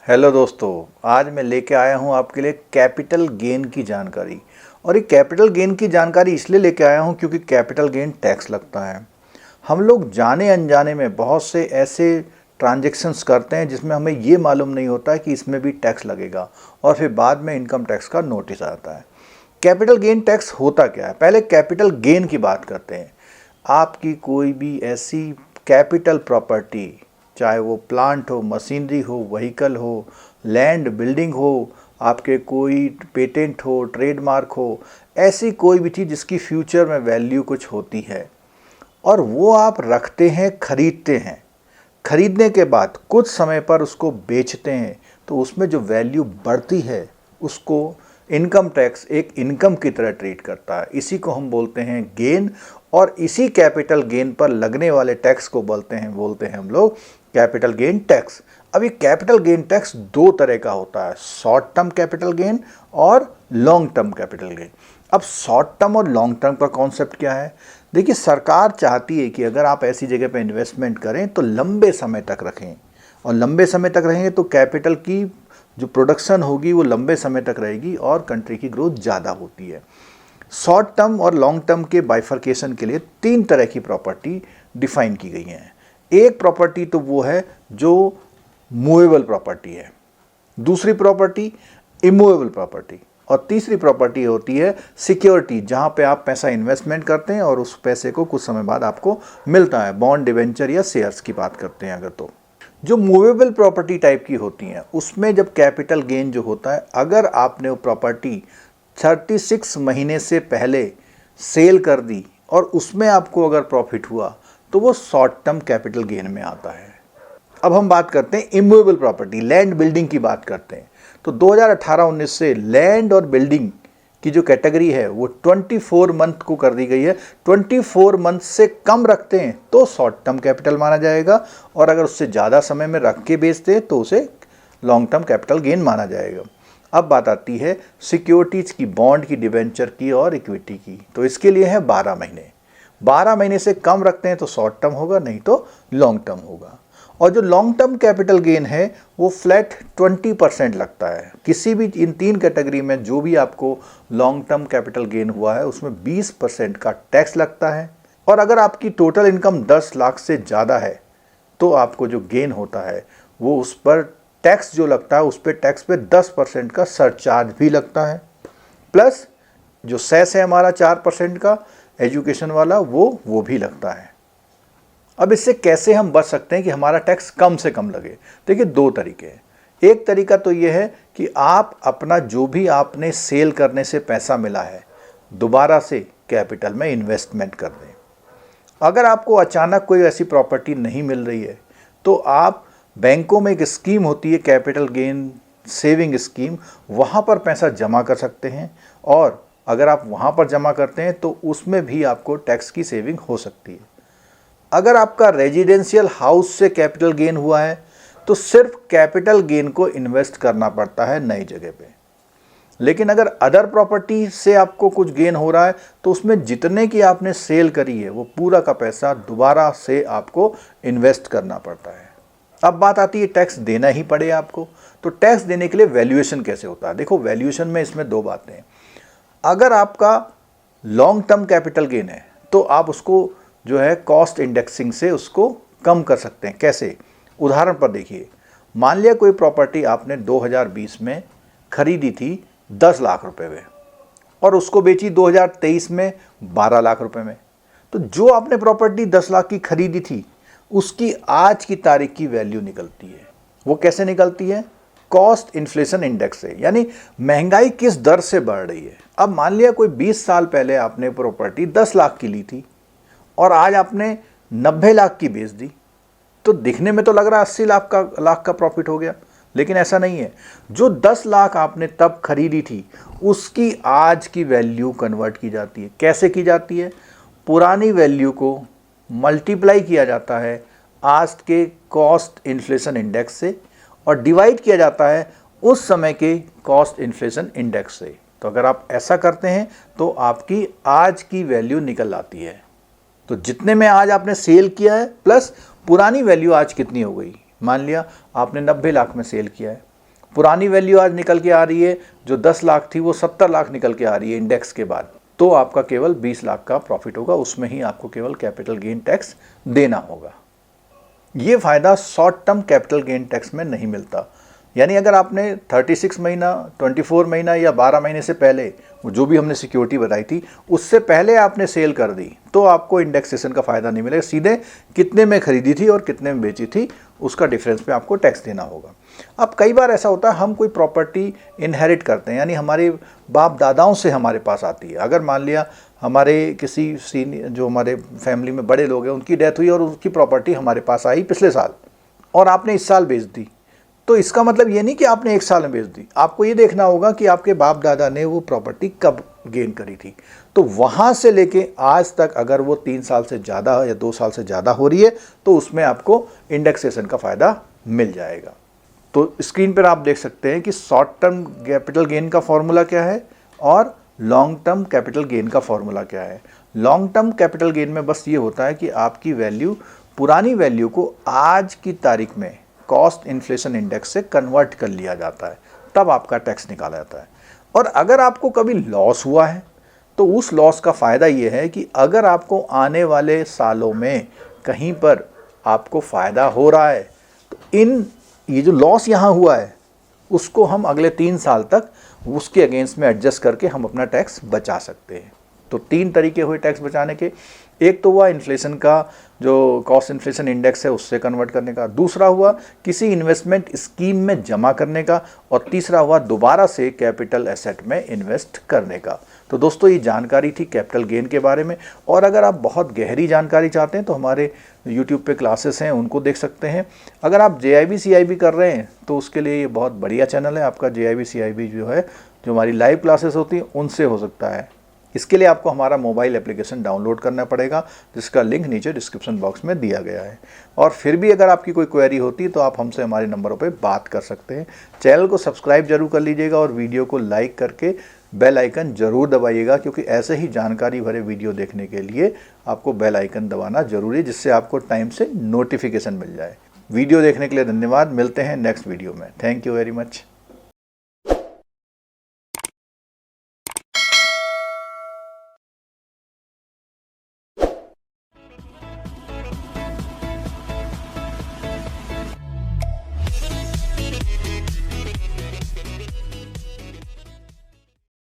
Hello दोस्तों, आज मैं लेके आया हूँ आपके लिए कैपिटल गेन की जानकारी। और ये कैपिटल गेन की जानकारी इसलिए लेके आया हूँ क्योंकि कैपिटल गेन टैक्स लगता है। हम लोग जाने अनजाने में बहुत से ऐसे ट्रांजैक्शंस करते हैं जिसमें हमें ये मालूम नहीं होता है कि इसमें भी टैक्स लगेगा और फिर बाद में इनकम टैक्स का नोटिस आता है। कैपिटल गेन टैक्स होता क्या है? पहले कैपिटल गेन की बात करते हैं। आपकी कोई भी ऐसी कैपिटल प्रॉपर्टी, चाहे वो प्लांट हो, मशीनरी हो, व्हीकल हो, लैंड बिल्डिंग हो, आपके कोई पेटेंट हो, ट्रेडमार्क हो, ऐसी कोई भी चीज़ जिसकी फ्यूचर में वैल्यू कुछ होती है और वो आप रखते हैं, खरीदते हैं। खरीदने के बाद कुछ समय पर उसको बेचते हैं तो उसमें जो वैल्यू बढ़ती है उसको इनकम टैक्स एक इनकम की तरह ट्रीट करता है। इसी को हम बोलते हैं गेन, और इसी कैपिटल गेन पर लगने वाले टैक्स को बोलते हैं हम लोग कैपिटल गेन टैक्स। अब ये कैपिटल गेन टैक्स दो तरह का होता है, शॉर्ट टर्म कैपिटल गेन और लॉन्ग टर्म कैपिटल गेन। अब शॉर्ट टर्म और लॉन्ग टर्म का कॉन्सेप्ट क्या है? देखिए, सरकार चाहती है कि अगर आप ऐसी जगह पे इन्वेस्टमेंट करें तो लंबे समय तक रखें, और लंबे समय तक रहेंगे तो कैपिटल की जो प्रोडक्शन होगी वो लंबे समय तक रहेगी और कंट्री की ग्रोथ ज़्यादा होती है। शॉर्ट टर्म और लॉन्ग टर्म के बाइफर्केशन के लिए तीन तरह की प्रॉपर्टी डिफाइन की गई हैं। एक प्रॉपर्टी तो वो है जो मूवेबल प्रॉपर्टी है, दूसरी प्रॉपर्टी इमूवेबल प्रॉपर्टी, और तीसरी प्रॉपर्टी होती है सिक्योरिटी, जहां पे आप पैसा इन्वेस्टमेंट करते हैं और उस पैसे को कुछ समय बाद आपको मिलता है। बॉन्ड, डिवेंचर या शेयर्स की बात करते हैं अगर तो जो मूवेबल प्रॉपर्टी टाइप की होती हैं उसमें जब कैपिटल गेन जो होता है, अगर आपने वो प्रॉपर्टी 36 महीने से पहले सेल कर दी और उसमें आपको अगर प्रॉफिट हुआ तो वो शॉर्ट टर्म कैपिटल गेन में आता है। अब हम बात करते हैं इमूवेबल प्रॉपर्टी, लैंड बिल्डिंग की बात करते हैं। तो 2018-19 से लैंड और बिल्डिंग की जो कैटेगरी है वो 24 मंथ को कर दी गई है। 24 मंथ से कम रखते हैं तो शॉर्ट टर्म कैपिटल माना जाएगा, और अगर उससे ज़्यादा समय में रख के बेचते हैं तो उसे लॉन्ग टर्म कैपिटल गेन माना जाएगा। अब बात आती है सिक्योरिटीज़ की, बॉन्ड की, डिवेंचर की और इक्विटी की। तो इसके लिए है 12 महीने। 12 महीने से कम रखते हैं तो शॉर्ट टर्म होगा, नहीं तो लॉन्ग टर्म होगा। और जो लॉन्ग टर्म कैपिटल गेन है वो फ्लैट 20% लगता है। किसी भी इन तीन कैटेगरी में जो भी आपको लॉन्ग टर्म कैपिटल गेन हुआ है उसमें 20% का टैक्स लगता है, और अगर आपकी टोटल इनकम 10 लाख से ज़्यादा है तो आपको जो गेन होता है वो उस पर टैक्स जो लगता है उस पर टैक्स पे 10% का सरचार्ज भी लगता है, प्लस जो सेस है हमारा 4% का एजुकेशन वाला वो भी लगता है। अब इससे कैसे हम बच सकते हैं कि हमारा टैक्स कम से कम लगे? देखिए, दो तरीके हैं। एक तरीका तो ये है कि आप अपना जो भी आपने सेल करने से पैसा मिला है दोबारा से कैपिटल में इन्वेस्टमेंट कर दें। अगर आपको अचानक कोई ऐसी प्रॉपर्टी नहीं मिल रही है तो आप बैंकों में एक स्कीम होती है कैपिटल गेन सेविंग स्कीम, वहाँ पर पैसा जमा कर सकते हैं, और अगर आप वहाँ पर जमा करते हैं तो उसमें भी आपको टैक्स की सेविंग हो सकती है। अगर आपका रेजिडेंशियल हाउस से कैपिटल गेन हुआ है तो सिर्फ कैपिटल गेन को इन्वेस्ट करना पड़ता है नई जगह पे, लेकिन अगर अदर प्रॉपर्टी से आपको कुछ गेन हो रहा है तो उसमें जितने की आपने सेल करी है वो पूरा का पैसा दोबारा से आपको इन्वेस्ट करना पड़ता है। अब बात आती है टैक्स देना ही पड़े आपको, तो टैक्स देने के लिए वैल्यूएशन कैसे होता है? देखो, वैल्यूएशन में इसमें दो बातें हैं। अगर आपका लॉन्ग टर्म कैपिटल गेन है तो आप उसको जो है कॉस्ट इंडेक्सिंग से उसको कम कर सकते हैं। कैसे? उदाहरण पर देखिए, मान लिया कोई प्रॉपर्टी आपने 2020 में खरीदी थी 10 लाख रुपए में और उसको बेची 2023 में 12 लाख रुपए में, तो जो आपने प्रॉपर्टी 10 लाख की खरीदी थी उसकी आज की तारीख की वैल्यू निकलती है। वो कैसे निकलती है? कॉस्ट इन्फ्लेशन इंडेक्स से, यानी महंगाई किस दर से बढ़ रही है। अब मान लिया कोई 20 साल पहले आपने प्रॉपर्टी 10 लाख की ली थी और आज आपने 90 लाख की बेच दी, तो दिखने में तो लग रहा है 80 लाख का प्रॉफिट हो गया, लेकिन ऐसा नहीं है। जो 10 लाख आपने तब खरीदी थी उसकी आज की वैल्यू कन्वर्ट की जाती है। कैसे की जाती है? पुरानी वैल्यू को मल्टीप्लाई किया जाता है आज के कॉस्ट इन्फ्लेशन इंडेक्स से और डिवाइड किया जाता है उस समय के कॉस्ट इन्फ्लेशन इंडेक्स से। तो अगर आप ऐसा करते हैं तो आपकी आज की वैल्यू निकल आती है। तो जितने में आज आपने सेल किया है प्लस पुरानी वैल्यू आज कितनी हो गई। मान लिया आपने 90 लाख में सेल किया है पुरानी वैल्यू आज निकल के आ रही है, जो 10 लाख थी वो 70 लाख निकल के आ रही है इंडेक्स के बाद, तो आपका केवल 20 लाख का प्रॉफिट होगा, उसमें ही आपको केवल कैपिटल गेन टैक्स देना होगा। ये फ़ायदा short term capital gain tax में नहीं मिलता। यानी अगर आपने 36 महीना, 24 महीना या 12 महीने से पहले जो भी हमने सिक्योरिटी बताई थी उससे पहले आपने सेल कर दी तो आपको इंडेक्सेशन का फ़ायदा नहीं मिलेगा। सीधे कितने में खरीदी थी और कितने में बेची थी उसका डिफरेंस पे आपको टैक्स देना होगा। अब कई बार ऐसा होता है हम कोई प्रॉपर्टी इनहेरिट करते हैं, यानी हमारे बाप दादाओं से हमारे पास आती है। अगर मान लिया हमारे किसी सीनियर जो हमारे फैमिली में बड़े लोग हैं उनकी डेथ हुई और उसकी प्रॉपर्टी हमारे पास आई पिछले साल और आपने इस साल बेच दी, तो इसका मतलब ये नहीं कि आपने एक साल में बेच दी। आपको ये देखना होगा कि आपके बाप दादा ने वो प्रॉपर्टी कब गेन करी थी। तो वहाँ से लेके आज तक अगर वो 3 साल से ज़्यादा या 2 साल से ज़्यादा हो रही है तो उसमें आपको इंडेक्सेशन का फ़ायदा मिल जाएगा। तो स्क्रीन पर आप देख सकते हैं कि शॉर्ट टर्म कैपिटल गेन का फॉर्मूला क्या है और लॉन्ग टर्म कैपिटल गेन का फॉर्मूला क्या है। लॉन्ग टर्म कैपिटल गेन में बस ये होता है कि आपकी वैल्यू पुरानी वैल्यू को आज की तारीख में कॉस्ट इन्फ्लेशन इंडेक्स से कन्वर्ट कर लिया जाता है, तब आपका टैक्स निकाला जाता है। और अगर आपको कभी लॉस हुआ है तो उस लॉस का फ़ायदा ये है कि अगर आपको आने वाले सालों में कहीं पर आपको फ़ायदा हो रहा है तो ये जो लॉस यहाँ हुआ है उसको हम अगले 3 साल तक उसके अगेंस्ट में एडजस्ट करके हम अपना टैक्स बचा सकते हैं। तो 3 तरीके हुए टैक्स बचाने के। एक तो हुआ इन्फ्लेशन का जो कॉस्ट इन्फ्लेशन इंडेक्स है उससे कन्वर्ट करने का, दूसरा हुआ किसी इन्वेस्टमेंट स्कीम में जमा करने का, और तीसरा हुआ दोबारा से कैपिटल एसेट में इन्वेस्ट करने का। तो दोस्तों ये जानकारी थी कैपिटल गेन के बारे में। और अगर आप बहुत गहरी जानकारी चाहते हैं तो हमारे YouTube पे क्लासेस हैं, उनको देख सकते हैं। अगर आप JIB CIB कर रहे हैं तो उसके लिए ये बहुत बढ़िया चैनल है आपका। JIB CIB जो है, जो हमारी लाइव क्लासेस होती हैं उनसे हो सकता है। इसके लिए आपको हमारा मोबाइल एप्लीकेशन डाउनलोड करना पड़ेगा, जिसका लिंक नीचे डिस्क्रिप्शन बॉक्स में दिया गया है। और फिर भी अगर आपकी कोई क्वेरी होती है तो आप हमसे हमारे नंबरों पे बात कर सकते हैं। चैनल को सब्सक्राइब जरूर कर लीजिएगा और वीडियो को लाइक करके बेल आइकन जरूर दबाइएगा, क्योंकि ऐसे ही जानकारी भरे वीडियो देखने के लिए आपको बेल आइकन दबाना जरूरी है, जिससे आपको टाइम से नोटिफिकेशन मिल जाए। वीडियो देखने के लिए धन्यवाद। मिलते हैं नेक्स्ट वीडियो में। Thank you very much.